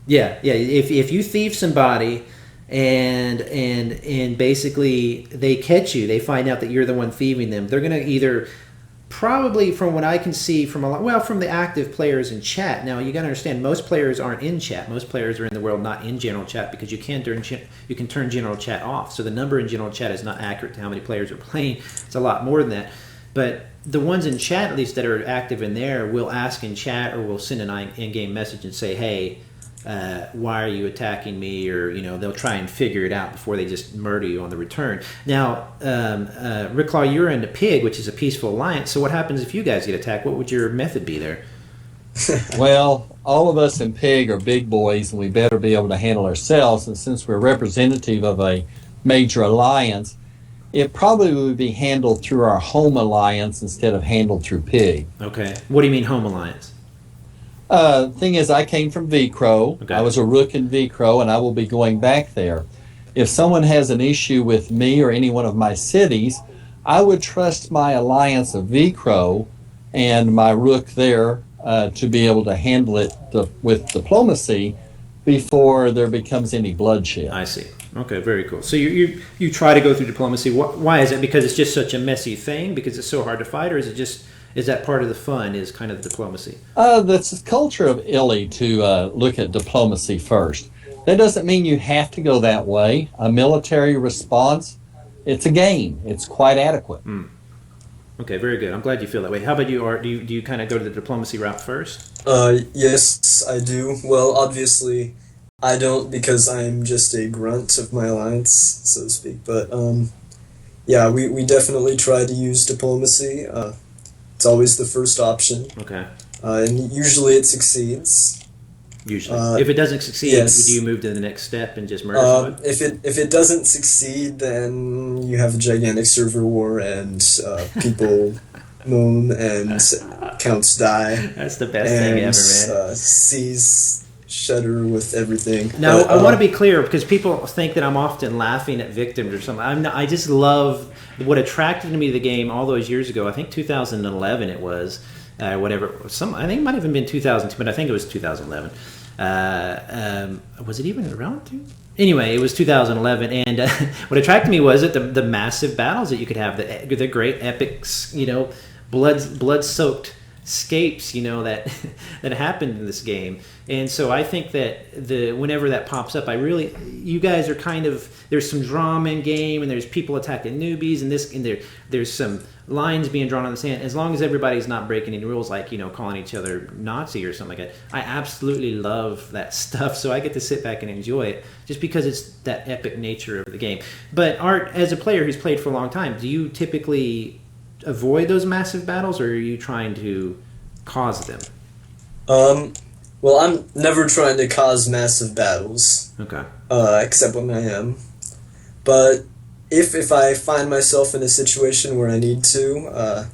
Speaker 1: Yeah. If you thieve somebody and basically they catch you, they find out that you're the one thieving them, they're going to either, probably from what I can see from from the active players in chat. Now you got to understand, most players aren't in chat. Most players are in the world not in general chat, because you can turn general chat off. So the number in general chat is not accurate to how many players are playing. It's a lot more than that. But the ones in chat, at least that are active in there, will ask in chat or will send an in-game message and say, hey, why are you attacking me? Or, they'll try and figure it out before they just murder you on the return. Now, Ryklaw, you're into Pig, which is a peaceful alliance. So what happens if you guys get attacked? What would your method be there?
Speaker 3: Well, all of us in Pig are big boys, and we better be able to handle ourselves. And since we're representative of a major alliance, it probably would be handled through our home alliance instead of handled through Pig.
Speaker 1: Okay. What do you mean home alliance?
Speaker 3: Thing is, I came from V-Crow. Okay. I was a rook in V-Crow, and I will be going back there. If someone has an issue with me or any one of my cities, I would trust my alliance of V-Crow and my rook there to be able to handle it with diplomacy before there becomes any bloodshed.
Speaker 1: I see. Okay, very cool. So you try to go through diplomacy. Why is it? Because it's just such a messy thing? Because it's so hard to fight? Or is it just... Is that part of the fun, is kind of diplomacy? That's
Speaker 3: the culture of Illy to look at diplomacy first. That doesn't mean you have to go that way. A military response, it's a game. It's quite adequate.
Speaker 1: Mm. Okay, very good. I'm glad you feel that way. How about you, Art? Do you kind of go to the diplomacy route first?
Speaker 2: Yes, I do. Well, obviously, I don't, because I'm just a grunt of my alliance, so to speak. But, yeah, we definitely try to use diplomacy. It's always the first option.
Speaker 1: Okay.
Speaker 2: And usually it succeeds.
Speaker 1: Usually. If it doesn't succeed, yes. Do you move to the next step and just murder someone?
Speaker 2: If it doesn't succeed, then you have a gigantic server war and people moan and counts die.
Speaker 1: That's the best thing ever, man.
Speaker 2: Seas shudder with everything.
Speaker 1: Now, I want to be clear, because people think that I'm often laughing at victims or something. I just love... What attracted me to the game all those years ago, I think 2011 it was, whatever. I think it might have even been 2002, but I think it was 2011. Was it even around? Anyway, it was 2011, and what attracted me was that the massive battles that you could have, the great epics, blood-soaked scapes, that that happened in this game. And so I think that whenever that pops up, you guys are kind of, there's some drama in game, and there's people attacking newbies, and there's some lines being drawn on the sand. As long as everybody's not breaking any rules, like calling each other Nazi or something like that, I absolutely love that stuff. So I get to sit back and enjoy it just because it's that epic nature of the game. But Art, as a player who's played for a long time, do you typically avoid those massive battles, or are you trying to cause them?
Speaker 2: Well, I'm never trying to cause massive battles.
Speaker 1: Okay.
Speaker 2: Except when I am. But if I find myself in a situation where I need to,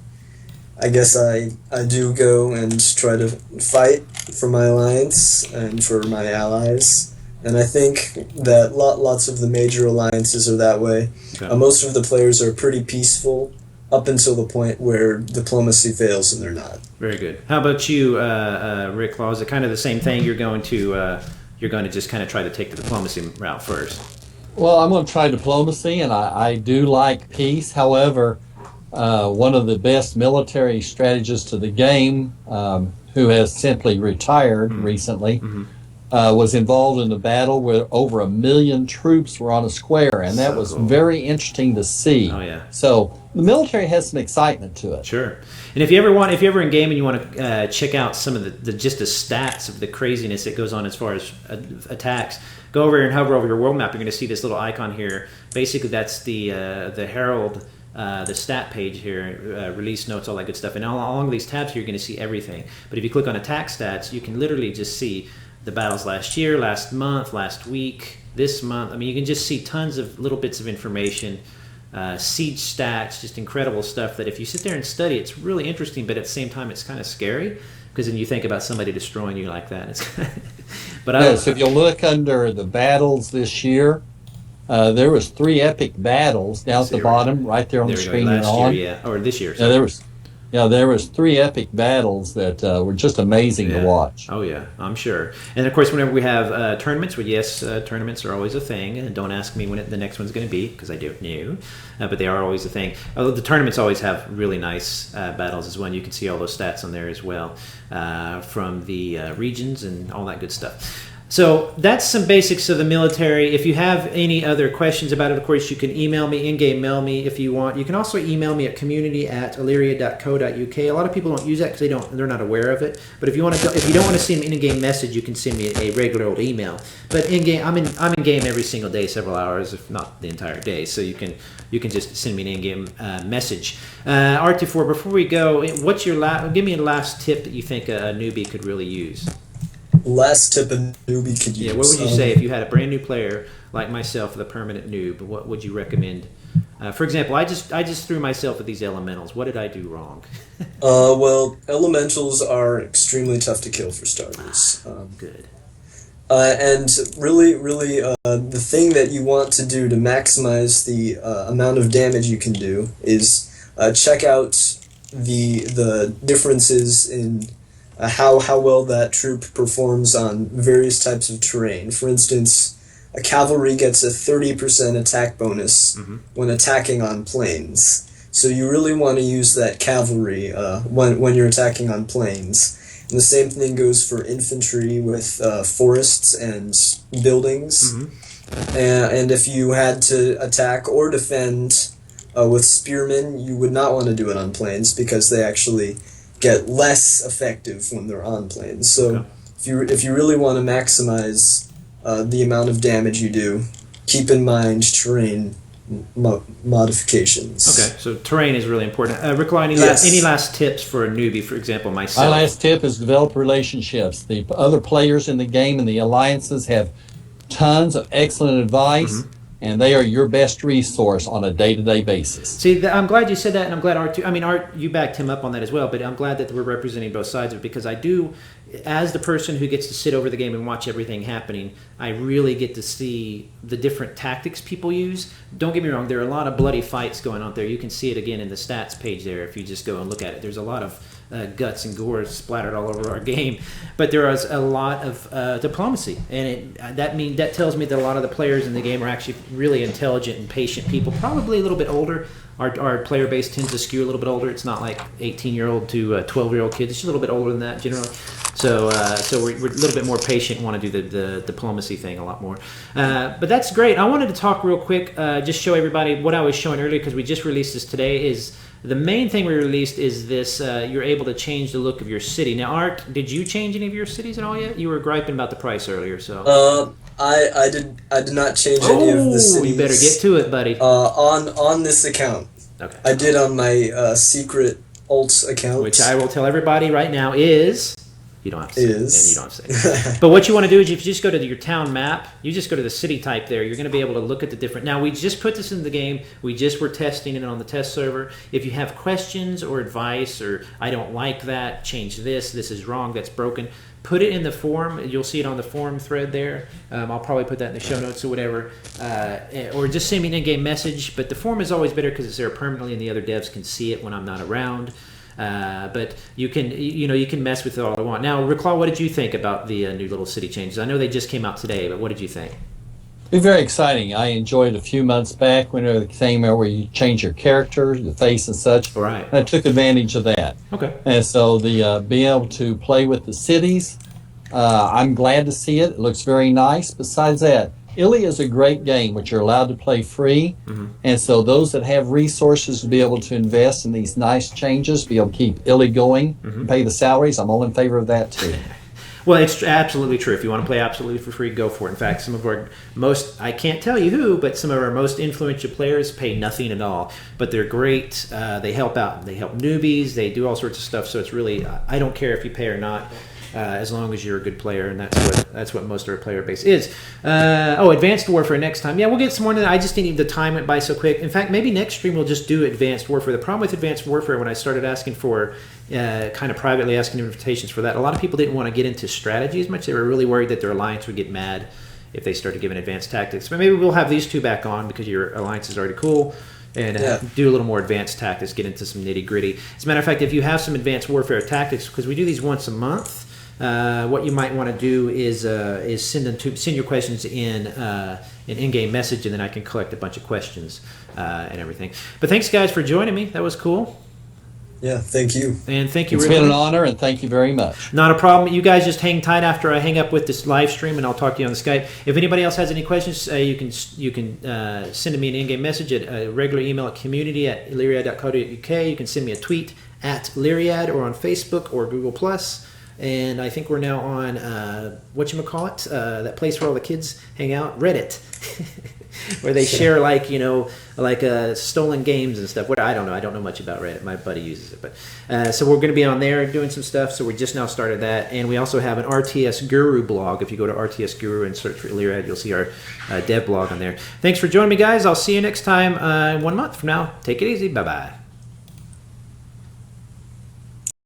Speaker 2: I guess I do go and try to fight for my alliance and for my allies. And I think that lots of the major alliances are that way.
Speaker 1: Okay.
Speaker 2: Most of the players are pretty peaceful up until the point where diplomacy fails and they're not.
Speaker 1: Very good. How about you, Ryklaw? Is it kind of the same thing? You're going to just kind of try to take the diplomacy route first.
Speaker 3: Well, I'm going to try diplomacy, and I do like peace. However, one of the best military strategists of the game, who has simply retired recently, was involved in a battle where over 1 million troops were on a square, and that was
Speaker 1: cool.
Speaker 3: very interesting to see.
Speaker 1: Oh, yeah.
Speaker 3: So the military has some excitement to it.
Speaker 1: Sure. And if you're ever in game and you want to check out some of the stats of the craziness that goes on as far as attacks, go over and hover over your world map. You're going to see this little icon here. Basically, that's the Herald, the stat page here, release notes, all that good stuff. And along these tabs here, you're going to see everything. But if you click on attack stats, you can literally just see the battles last year, last month, last week, this month. I mean, you can just see tons of little bits of information. Siege stats, just incredible stuff that if you sit there and study, it's really interesting, but at the same time, it's kind of scary because then you think about somebody destroying you like that.
Speaker 3: So if you look under the battles this year, there was 3 epic battles down at the bottom, right there on the screen.
Speaker 1: Last year, or this year.
Speaker 3: There was 3 epic battles that were just amazing to watch.
Speaker 1: Oh yeah, I'm sure. And of course, whenever we have tournaments, tournaments are always a thing. And don't ask me when the next one's going to be because I don't know, but they are always a thing. Although the tournaments always have really nice battles as well. And you can see all those stats on there as well from the regions and all that good stuff. So that's some basics of the military. If you have any other questions about it, of course, you can email me, in-game mail me if you want. You can also email me at community@illyriad.co.uk. A lot of people don't use that because they're not aware of it. But if you don't want to send me an in-game message, you can send me a regular old email. But in-game, I'm in game every single day, several hours, if not the entire day. So you can just send me an in-game message. Artefore, before we go, give me a last tip that you think a newbie could really use.
Speaker 2: Last tip a newbie could use.
Speaker 1: Yeah, what would you say if you had a brand new player like myself, the permanent noob? What would you recommend? For example, I just threw myself at these elementals. What did I do wrong?
Speaker 2: Well, elementals are extremely tough to kill for starters.
Speaker 1: Good.
Speaker 2: And really, the thing that you want to do to maximize the amount of damage you can do is check out the differences in how well that troop performs on various types of terrain. For instance, a cavalry gets a 30% attack bonus when attacking on plains. So you really want to use that cavalry when you're attacking on plains. And the same thing goes for infantry with forests and buildings. And if you had to attack or defend with spearmen, you would not want to do it on plains because they actually get less effective when they're on planes. So if you really want to maximize the amount of damage you do, keep in mind terrain modifications.
Speaker 1: Okay, so terrain is really important. Ryklaw, any last tips for a newbie, for example, myself?
Speaker 3: My last tip is develop relationships. The other players in the game and the alliances have tons of excellent advice. And they are your best resource on a day-to-day basis.
Speaker 1: See, I'm glad you said that, and I'm glad Art, you backed him up on that as well, but I'm glad that we're representing both sides of it because I do, as the person who gets to sit over the game and watch everything happening, I really get to see the different tactics people use. Don't get me wrong, there are a lot of bloody fights going on there. You can see it again in the stats page there if you just go and look at it. There's a lot of guts and gore splattered all over our game. But there is a lot of diplomacy, and that tells me that a lot of the players in the game are actually really intelligent and patient people, probably a little bit older. Our player base tends to skew a little bit older. It's not like 18-year-old to 12-year-old kids. It's just a little bit older than that generally. So we're a little bit more patient and want to do the diplomacy thing a lot more. But that's great. I wanted to talk real quick, just show everybody what I was showing earlier, because we just released this today. Is the main thing we released is this, you're able to change the look of your city. Now, Art, did you change any of your cities at all yet? You were griping about the price earlier, so...
Speaker 2: I did not change any of the cities.
Speaker 1: You better get to it, buddy.
Speaker 2: On this account.
Speaker 1: Okay.
Speaker 2: I did on my secret alts account.
Speaker 1: Which I will tell everybody right now is... You don't have to say
Speaker 2: it.
Speaker 1: You don't have to say it. But what you want to do is if you just go to your town map, you just go to the city type there, you're going to be able to look at the different... Now, we just put this in the game. We just were testing it on the test server. If you have questions or advice or I don't like that, change this is wrong, that's broken, put it in the forum. You'll see it on the forum thread there. I'll probably put that in the show notes or whatever. Or just send me an in-game message. But the forum is always better because it's there permanently and the other devs can see it when I'm not around. But you can mess with it all you want. Now, Ryklaw, what did you think about the new little city changes? I know they just came out today, but what did you think?
Speaker 3: It was very exciting. I enjoyed it a few months back when it came out where you change your character, the face and such.
Speaker 1: Right.
Speaker 3: And I took advantage of that.
Speaker 1: Okay.
Speaker 3: And so the being able to play with the cities, I'm glad to see it. It looks very nice. Besides that, Illy is a great game, which you're allowed to play free. Mm-hmm. And so those that have resources to be able to invest in these nice changes, be able to keep Illy going, and pay the salaries, I'm all in favor of that too.
Speaker 1: Well, it's absolutely true. If you want to play absolutely for free, go for it. In fact, some of our I can't tell you who, but some of our most influential players pay nothing at all. But they're great. They help out. They help newbies. They do all sorts of stuff. So it's really, I don't care if you pay or not. As long as you're a good player, and that's what most of our player base is. Advanced Warfare next time. Yeah, we'll get some more into that. I just didn't the time went by so quick. In fact, maybe next stream we'll just do Advanced Warfare. The problem with Advanced Warfare, when I started asking for, kind of privately asking invitations for that, a lot of people didn't want to get into strategy as much. They were really worried that their alliance would get mad if they started giving advanced tactics. But maybe we'll have these two back on because your alliance is already cool. And do a little more advanced tactics, get into some nitty gritty. As a matter of fact, if you have some Advanced Warfare tactics, because we do these once a month, what you might want to do is send your questions in an in-game message, and then I can collect a bunch of questions and everything. But thanks, guys, for joining me. That was cool.
Speaker 2: Yeah, thank you.
Speaker 1: And thank you,
Speaker 3: It's been an honor, and thank you very much.
Speaker 1: Not a problem. You guys just hang tight after I hang up with this live stream, and I'll talk to you on the Skype. If anybody else has any questions, you can send me an in-game message at a regular email at community@illyriad.co.uk. You can send me a tweet at Illyriad or on Facebook or Google+. And I think we're now on, that place where all the kids hang out, Reddit, where they share stolen games and stuff. I don't know. I don't know much about Reddit. My buddy uses it. But so we're going to be on there doing some stuff. So we just now started that. And we also have an RTS Guru blog. If you go to RTS Guru and search for Illyriad, you'll see our dev blog on there. Thanks for joining me, guys. I'll see you next time 1 month from now. Take it easy. Bye-bye.